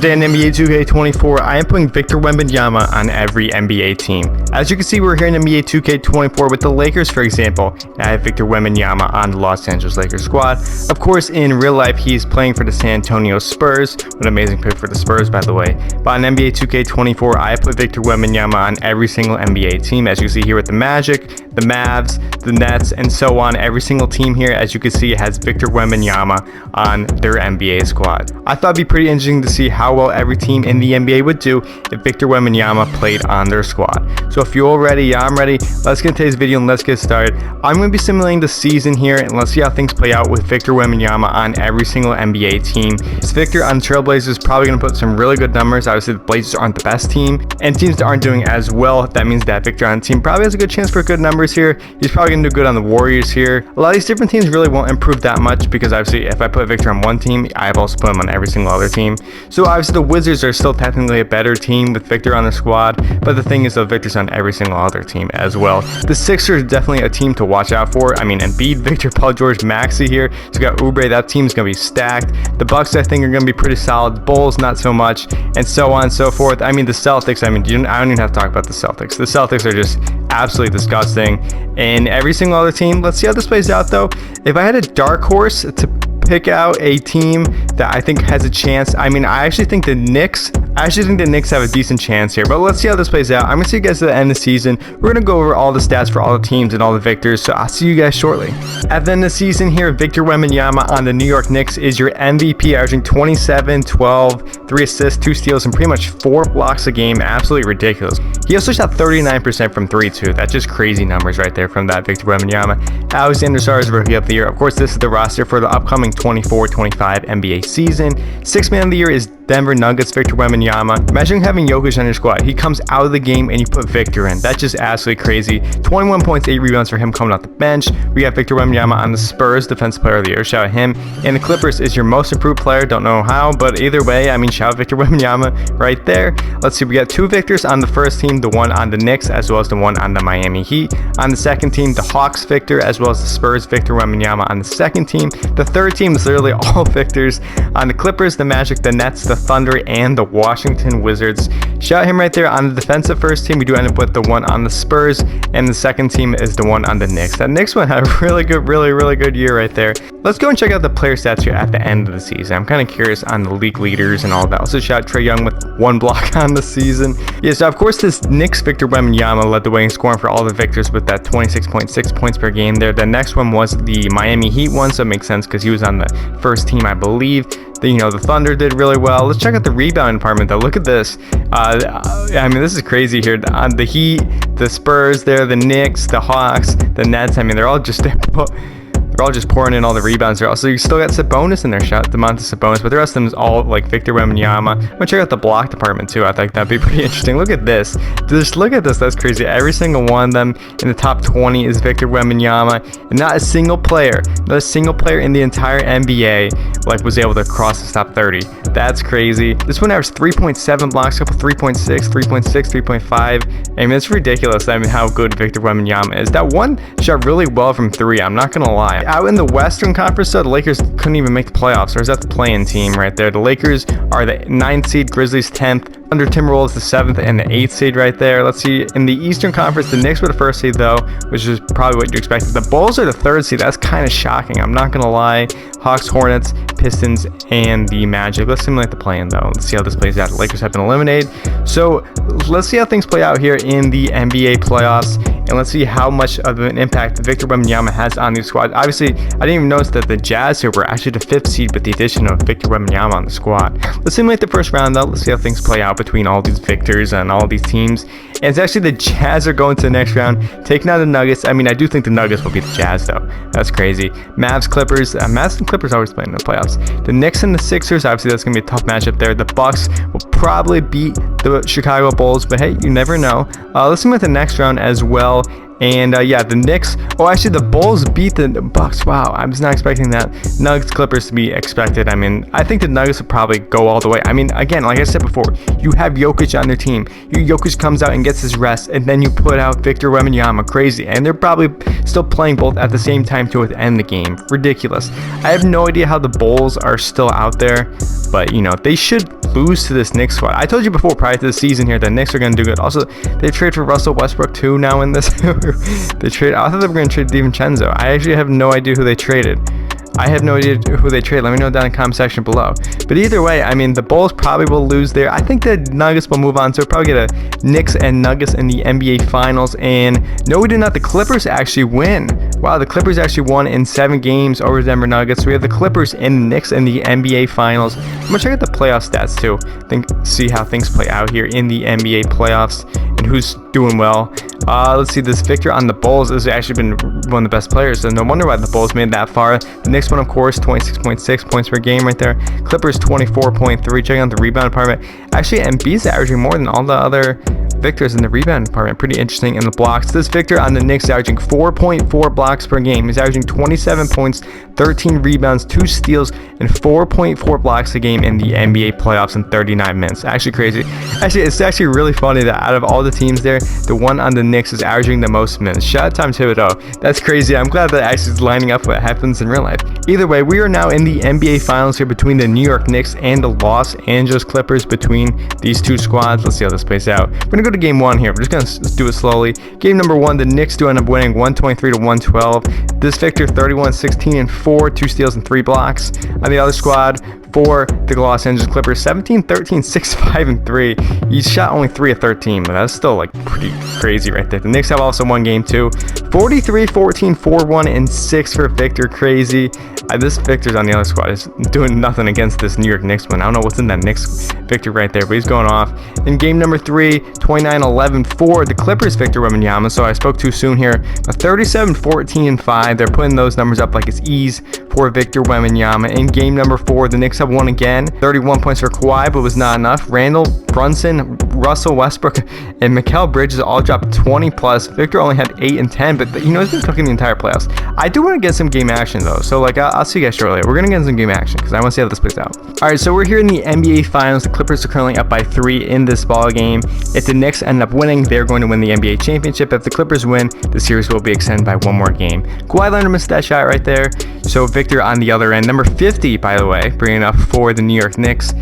Today in NBA 2K24, I am putting Victor Wembanyama on every NBA team. As you can see, we're here in NBA 2K24 with the Lakers, for example. I have Victor Wembanyama on the Los Angeles Lakers squad. Of course, in real life, he's playing for the San Antonio Spurs. What an amazing pick for the Spurs, by the way. But on NBA 2K24, I put Victor Wembanyama on every single NBA team. As you can see here with the Magic, the Mavs, the Nets, and so on. Every single team here, as you can see, has Victor Wembanyama on their NBA squad. I thought it'd be pretty interesting to see how well every team in the NBA would do if Victor Wembanyama played on their squad. So if you're all ready, yeah, I'm ready. Let's get into today's video and let's get started. I'm going to be simulating the season here and let's see how things play out with Victor Wembanyama on every single NBA team. This Victor on the Trailblazers is probably going to put some really good numbers. Obviously, the Blazers aren't the best team and teams that aren't doing as well. That means that Victor on the team probably has a good chance for good numbers here. He's probably going to do good on the Warriors here. A lot of these different teams really won't improve that much because obviously if I put Victor on one team, I've also put him on every single other team. So obviously the Wizards are still technically a better team with Victor on the squad, but the thing is that Victor's on every single other team as well. The Sixers definitely a team to watch out for. I mean, Embiid, Victor, Paul George, Maxey here. So we got Oubre, that team's going to be stacked. The Bucks I think are going to be pretty solid. The Bulls not so much, and so on and so forth. I mean, the Celtics, I don't even have to talk about the Celtics. The Celtics are just absolutely disgusting. And every single other team, let's see how this plays out though. If I had a dark horse to pick out a team that I think has a chance, I actually think the Knicks have a decent chance here, but let's see how this plays out. I'm gonna see you guys at the end of the season. We're gonna go over all the stats for all the teams and all the victors, so I'll see you guys shortly. At the end of the season here, Victor Wembanyama on the New York Knicks is your MVP, averaging 27, 12, 3 assists, 2 steals, and pretty much 4 blocks a game. Absolutely ridiculous. He also shot 39% from 3 too. That's just crazy numbers right there from that Victor Wembanyama. Alexander Sarr's Rookie of the Year. Of course, this is the roster for the upcoming 24-25 NBA season. 6th Man of the Year is Denver Nuggets Victor Wembanyama. Imagine having Jokic on your squad. He comes out of the game and you put Victor in. That's just absolutely crazy. 21 points, 8 rebounds for him coming off the bench. We got Victor Wembanyama on the Spurs Defensive Player of the Year. Shout out him. And the Clippers is your most improved player. Don't know how, but either way, shout out Victor Wembanyama right there. Let's see, we got 2 Victors on the first team, the one on the Knicks as well as the one on the Miami Heat. On the second team, the Hawks Victor as well as the Spurs Victor Wembanyama on the second team. The third team is literally all Victors on the Clippers, the Magic, the Nets, the Thunder, and the Washington Wizards. Shout him right there on the defensive first team. We do end up with the one on the Spurs, and the second team is the one on the Knicks. That Knicks one had a really good year right there. Let's go and check out the player stats here at the end of the season. I'm kind of curious on the league leaders and all that. Also shout out Trae Young with 1 block on the season. Yeah, so of course this Knicks Victor Wembanyama led the way in scoring for all the Victors with that 26.6 points per game there. The next one was the Miami Heat one, so it makes sense because he was on the first team, I believe. The Thunder did really well. Let's check out the rebound department though. Look at this. This is crazy here. On the Heat, the Spurs there, the Knicks, the Hawks, the Nets. They're all just pouring in all the rebounds there. Also, you still got Sabonis in there. Shout out Domantas Sabonis, but the rest of them is all like Victor Wembanyama. I'm gonna check out the block department too. I think that'd be pretty interesting. Look at this. Just look at this. That's crazy. Every single one of them in the top 20 is Victor Wembanyama, and not a single player in the entire NBA was able to cross the top 30. That's crazy. This one averaged 3.7 blocks, couple 3.6, 3.6, 3.5. It's ridiculous. How good Victor Wembanyama is. That one shot really well from 3. I'm not gonna lie. Out in the Western Conference, though, the Lakers couldn't even make the playoffs. Or is that the play-in team right there? The Lakers are the 9th seed, Grizzlies 10th. Under Timberwolves the 7th and the 8th seed right there. Let's see, in the Eastern Conference, the Knicks were the 1st seed though, which is probably what you expected. The Bulls are the 3rd seed. That's kind of shocking. I'm not gonna lie. Hawks, Hornets, Pistons, and the Magic. Let's simulate the play-in though. Let's see how this plays out. The Lakers have been eliminated. So let's see how things play out here in the NBA playoffs. And let's see how much of an impact Victor Wembanyama has on these squads. Obviously, I didn't even notice that the Jazz here were actually the 5th seed with the addition of Victor Wembanyama on the squad. Let's simulate the first round though. Let's see how things play out between all these Victors and all these teams. And it's actually the Jazz are going to the next round, taking out the Nuggets. I do think the Nuggets will beat the Jazz though. That's crazy. Mavs, Clippers. Mavs and Clippers always playing in the playoffs. The Knicks and the Sixers. Obviously, that's going to be a tough matchup there. The Bucks will probably beat the Chicago Bulls, but hey, you never know. Let's simulate the next round as well. And yeah, the Knicks. Oh, actually, the Bulls beat the Bucks. Wow, I was not expecting that. Nuggets, Clippers to be expected. I think the Nuggets will probably go all the way. Again, like I said before, you have Jokic on their team. Jokic comes out and gets his rest, and then you put out Victor Wembanyama. Crazy. And they're probably still playing both at the same time to end the game. Ridiculous. I have no idea how the Bulls are still out there. but you know, they should lose to this Knicks squad. I told you before, prior to the season here, that Knicks are going to do good. Also, they trade for Russell Westbrook too now in this. They trade. I thought they were going to trade DiVincenzo. I actually have no idea who they traded. I have no idea who they trade. Let me know down in the comment section below. But either way, I mean, the Bulls probably will lose there. I think the Nuggets will move on, so we'll probably get a Knicks and Nuggets in the NBA Finals. And no, we did not. The Clippers actually win. Wow, the Clippers actually won in 7 games over the Denver Nuggets. So we have the Clippers and the Knicks in the NBA Finals. I'm gonna check out the playoff stats too. See how things play out here in the NBA playoffs and who's doing well. Let's see, this Victor on the Bulls has actually been one of the best players, so no wonder why the Bulls made that far. The Knicks one, of course, 26.6 points per game right there. Clippers 24.3. Checking out the rebound department. Actually, Embiid's averaging more than all the other Victors in the rebound department. Pretty interesting. In the blocks, this Victor on the Knicks is averaging 4.4 blocks per game. He's averaging 27 points, 13 rebounds, 2 steals, and 4.4 blocks a game in the NBA playoffs in 39 minutes. Actually crazy. Actually, it's actually really funny that out of all the teams there, the one on the Knicks is averaging the most minutes. Shout out Tom Thibodeau. That's crazy. I'm glad that actually is lining up what happens in real life. Either way, we are now in the NBA Finals here between the New York Knicks and the Los Angeles Clippers. Between these two squads, let's see how this plays out. We're gonna go to game 1 here. We're just gonna do it slowly. Game number 1, the Knicks do end up winning 123-112. This Victor 31-16-4, 2 steals and 3 blocks. On the other squad, for the Los Angeles Clippers, 17-13, 6-5-3. He shot only 3 of 13, but that's still like pretty crazy right there. The Knicks have also won game 2, 43-14, 4-1-6 for Victor. Crazy. This Victor's on the other squad is doing nothing against this New York Knicks one. I don't know what's in that Knicks Victor right there, but he's going off. In game number 3, 29-11 for the Clippers, Victor Wembanyama. So I spoke too soon here. 37-14-5. They're putting those numbers up like it's ease for Victor Wembanyama. In game number 4, the Knicks have won again. 31 points for Kawhi, but was not enough. Randall, Brunson, Russell Westbrook, and Mikal Bridges all dropped 20 plus. Victor only had 8 and 10, but you know, he's been cooking the entire playoffs. I do want to get some game action though, so like I'll see you guys shortly. We're gonna get some game action because I want to see how this plays out. All right, so we're here in the NBA Finals. The Clippers are currently up by 3 in this ball game. If the Knicks end up winning, they're going to win the NBA championship. If the Clippers win, the series will be extended by 1 more game. Kawhi Leonard missed that shot right there. So Victor on the other end, number 50, by the way, bringing up for the New York Knicks.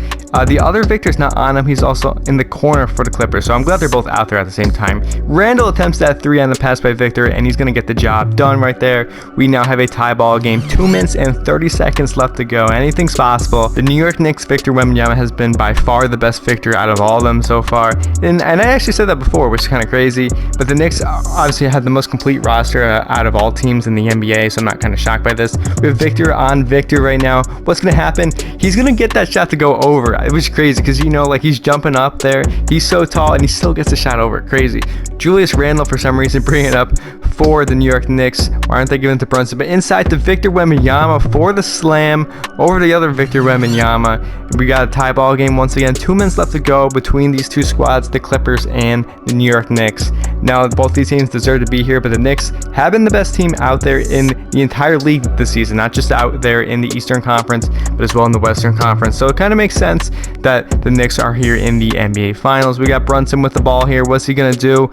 The other Victor's not on him. He's also in the corner for the Clippers, so I'm glad they're both out there at the same time. Randall attempts that 3 on the pass by Victor, and he's going to get the job done right there. We now have a tie ball game, 2 minutes and 30 seconds left to go. Anything's possible. The New York Knicks Victor Wembanyama has been by far the best Victor out of all of them so far, and I actually said that before, which is kind of crazy, but the Knicks obviously had the most complete roster out of all teams in the NBA, so I'm not kind of shocked by this. We have Victor on Victor right now. What's going to happen? He's going to get that shot to go over. It was crazy because, you know, like he's jumping up there. He's so tall and he still gets the shot over. Crazy. Julius Randle, for some reason, bringing it up for the New York Knicks. Why aren't they giving it to Brunson? But inside to Victor Wembanyama for the slam over the other Victor Wembanyama. We got a tie ball game once again. 2 minutes left to go between these two squads, the Clippers and the New York Knicks. Now, both these teams deserve to be here, but the Knicks have been the best team out there in the entire league this season, not just out there in the Eastern Conference, but as well in the Western Conference. So it kind of makes sense that the Knicks are here in the NBA Finals. We got Brunson with the ball here. What's he going to do?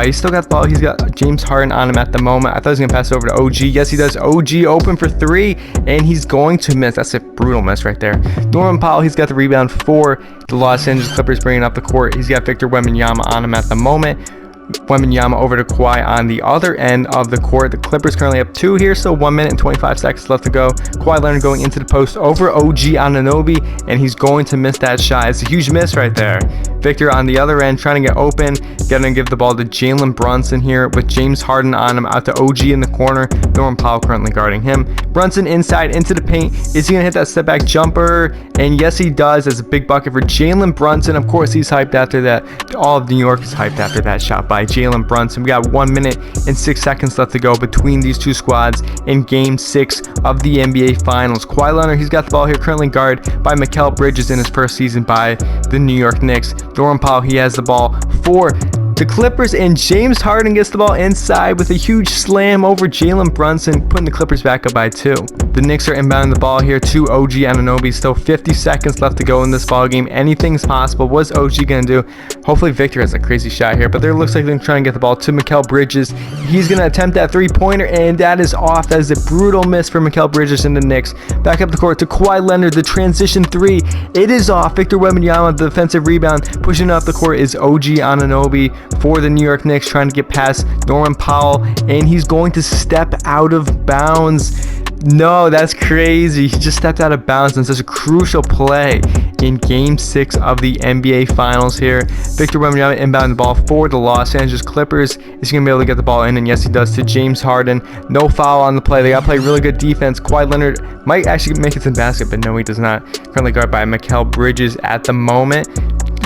He's still got the ball. He's got James Harden on him at the moment. I thought he was going to pass it over to OG. Yes, he does. OG open for 3, and he's going to miss. That's a brutal miss right there. Norman Powell, he's got the rebound for the Los Angeles Clippers, bringing up the court. He's got Victor Wembanyama on him at the moment. Wembanyama over to Kawhi on the other end of the court. The Clippers currently up 2 here, so 1 minute and 25 seconds left to go. Kawhi Leonard going into the post over OG Anunoby, and he's going to miss that shot. It's a huge miss right there. Victor on the other end trying to get open, gonna give the ball to Jalen Brunson here with James Harden on him, out to OG in the corner. Norman Powell currently guarding him. Brunson inside into the paint. Is he gonna hit that step back jumper? And yes, he does. That's a big bucket for Jalen Brunson. Of course, he's hyped after that. All of New York is hyped after that shot by Jalen Brunson. We got 1 minute and 6 seconds left to go between these two squads in game 6 of the NBA Finals. Kawhi Leonard, he's got the ball here, currently guarded by Mikal Bridges in his first season by the New York Knicks. Norman Powell, he has the ball for to Clippers, and James Harden gets the ball inside with a huge slam over Jalen Brunson, putting the Clippers back up by 2. The Knicks are inbounding the ball here to OG Anunoby. Still 50 seconds left to go in this ball game. Anything's possible. What's OG going to do? Hopefully Victor has a crazy shot here, but there looks like they're trying to get the ball to Mikal Bridges. He's going to attempt that three-pointer, and that is off. That is a brutal miss for Mikal Bridges and the Knicks. Back up the court to Kawhi Leonard. The transition three. It is off. Victor Wembanyama, the defensive rebound. Pushing up the court is OG Anunoby for the New York Knicks, trying to get past Norman Powell, and he's going to step out of bounds. No, that's crazy. He just stepped out of bounds on such a crucial play in Game 6 of the NBA Finals here. Victor Wembanyama inbound the ball for the Los Angeles Clippers. Is he going to be able to get the ball in? And yes, he does, to James Harden. No foul on the play. They got to play really good defense. Kawhi Leonard might actually make it to the basket, but no, he does not. Currently guarded by Mikal Bridges at the moment.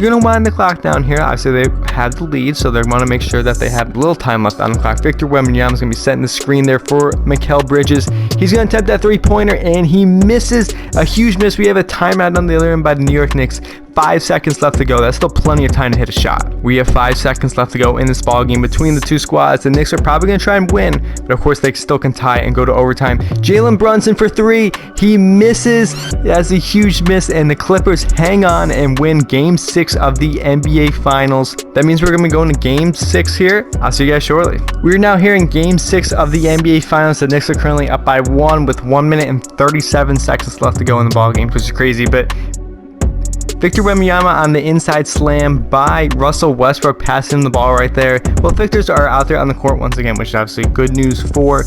You're going to wind the clock down here. Obviously, they have the lead, so they want to make sure that they have a little time left on the clock. Victor Wembanyama is going to be setting the screen there for Mikal Bridges. He's going to attempt that three-pointer, and he misses. A huge miss. We have a timeout on the other end by the New York Knicks. 5 seconds left to go. That's still plenty of time to hit a shot. We have 5 seconds left to go in this ball game between the two squads. The Knicks are probably going to try and win, but of course they still can tie and go to overtime. Jalen Brunson for 3. He misses. That's a huge miss, and the Clippers hang on and win Game 6 of the NBA Finals. That means we're going to be going to Game 6 here. I'll see you guys shortly. We're now here in Game 6 of the NBA Finals. The Knicks are currently up by 1 with 1 minute and 37 seconds left to go in the ball game, which is crazy, but Victor Wembanyama on the inside slam by Russell Westbrook, passing him the ball right there. Both Victors are out there on the court once again, which is obviously good news for,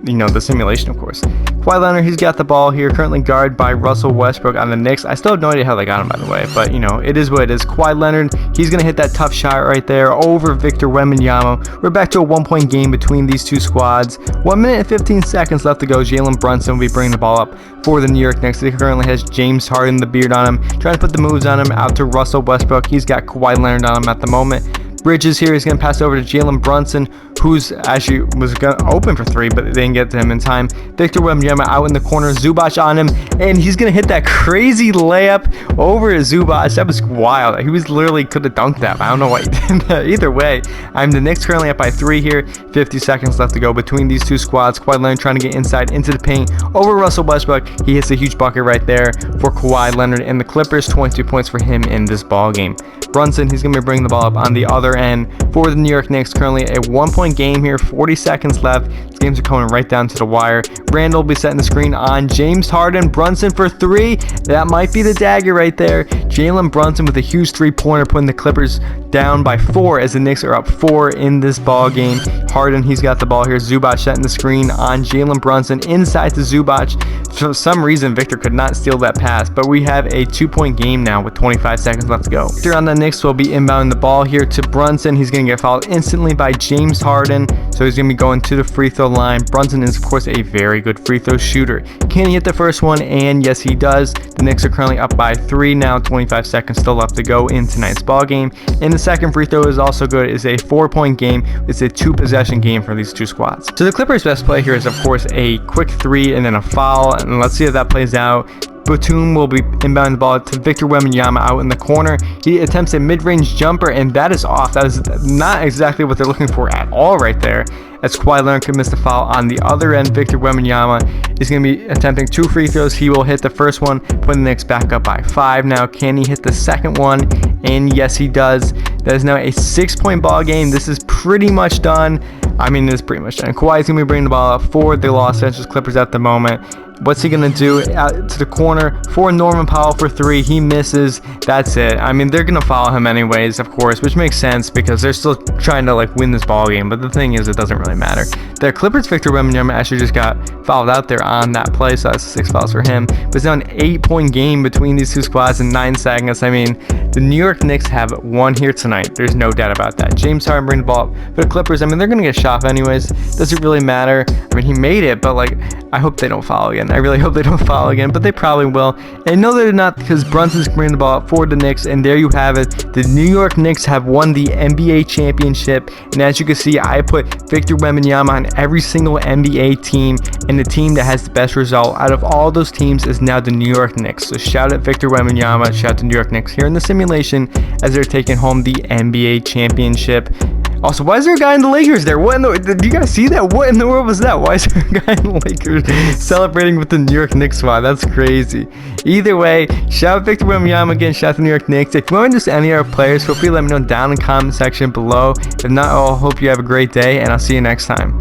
the simulation, of course. Kawhi Leonard, he's got the ball here, currently guarded by Russell Westbrook on the Knicks. I still have no idea how they got him, by the way, but, it is what it is. Kawhi Leonard, he's going to hit that tough shot right there over Victor Wembanyama. We're back to a 1-point game between these two squads. 1 minute and 15 seconds left to go. Jalen Brunson will be bringing the ball up for the New York Knicks. He currently has James Harden, the beard on him, trying to put the moves on him, out to Russell Westbrook. He's got Kawhi Leonard on him at the moment. Bridges here is going to pass over to Jalen Brunson, who's actually was going to open for 3, but they didn't get to him in time. Victor Wembanyama out in the corner, Zubac on him, and he's going to hit that crazy layup over to Zubac. That was wild. He was literally could have dunked that, but I don't know why he did that. Either way, the Knicks currently up by 3 here. 50 seconds left to go between these two squads. Kawhi Leonard trying to get inside into the paint over Russell Westbrook. He hits a huge bucket right there for Kawhi Leonard and the Clippers. 22 points for him in this ball game. Brunson, he's going to be bringing the ball up on the other end for the New York Knicks. Currently a 1-point game here, 40 seconds left. These games are coming right down to the wire. Randall will be setting the screen on James Harden. Brunson for 3. That might be the dagger right there. Jalen Brunson with a huge three-pointer, putting the Clippers down by 4 as the Knicks are up 4 in this ball game. Harden, he's got the ball here. Zubac setting the screen on Jalen Brunson inside to Zubac. For some reason, Victor could not steal that pass, but we have a 2-point game now with 25 seconds left to go. Victor on the Knicks will be inbounding the ball here to Brunson. He's going to get fouled instantly by James Harden, so he's going to be going to the free throw line. Brunson is, of course, a very good free throw shooter. Can he hit the first one? And yes, he does. The Knicks are currently up by 3 now. 25 seconds still left to go in tonight's ball game. And the second free throw is also good. It's a 4-point game. It's a 2-possession game for these two squads. So the Clippers' best play here is, of course, a quick 3 and then a foul. And let's see if that plays out. Batum will be inbounding the ball to Victor Wembanyama out in the corner. He attempts a mid-range jumper, and that is off. That is not exactly what they're looking for at all right there, as Kawhi Leonard could miss the foul. On the other end, Victor Wembanyama is going to be attempting 2 free throws. He will hit the first one, putting the Knicks back up by 5 now. Can he hit the second one? And yes, he does. That is now a 6-point ball game. This is pretty much done. It is pretty much done. Kawhi is going to be bringing the ball up for the Los Angeles Clippers at the moment. What's he going to do? Out to the corner for Norman Powell for 3. He misses. That's it. They're going to foul him anyways, of course, which makes sense because they're still trying to win this ball game. But the thing is, it doesn't really matter. The Clippers' Victor Wembanyama actually just got fouled out there on that play, so that's 6 fouls for him. But it's now an 8-point game between these two squads in 9 seconds. The New York Knicks have won here tonight. There's no doubt about that. James Harden bringing the ball up for the Clippers. They're going to get shot anyways. Doesn't really matter. He made it, but I hope they don't foul again. again. I really hope they don't foul again, but they probably will. And no, they're not, because Brunson's bringing the ball up for the Knicks, and there you have it. The New York Knicks have won the NBA championship, and as you can see, I put Victor Wembanyama on every single NBA team, and the team that has the best result out of all those teams is now the New York Knicks. So shout out Victor Wembanyama, shout out to New York Knicks here in the simulation as they're taking home the NBA championship. Also, why is there a guy in the Lakers there? What in the, did you guys see that? What in the world was that? Why is there a guy in the Lakers celebrating with the New York Knicks squad? That's crazy. Either way, shout out Victor Wembanyama again, shout out to New York Knicks. If you want to just any other players, feel free to let me know down in the comment section below. If not, I'll hope you have a great day, and I'll see you next time.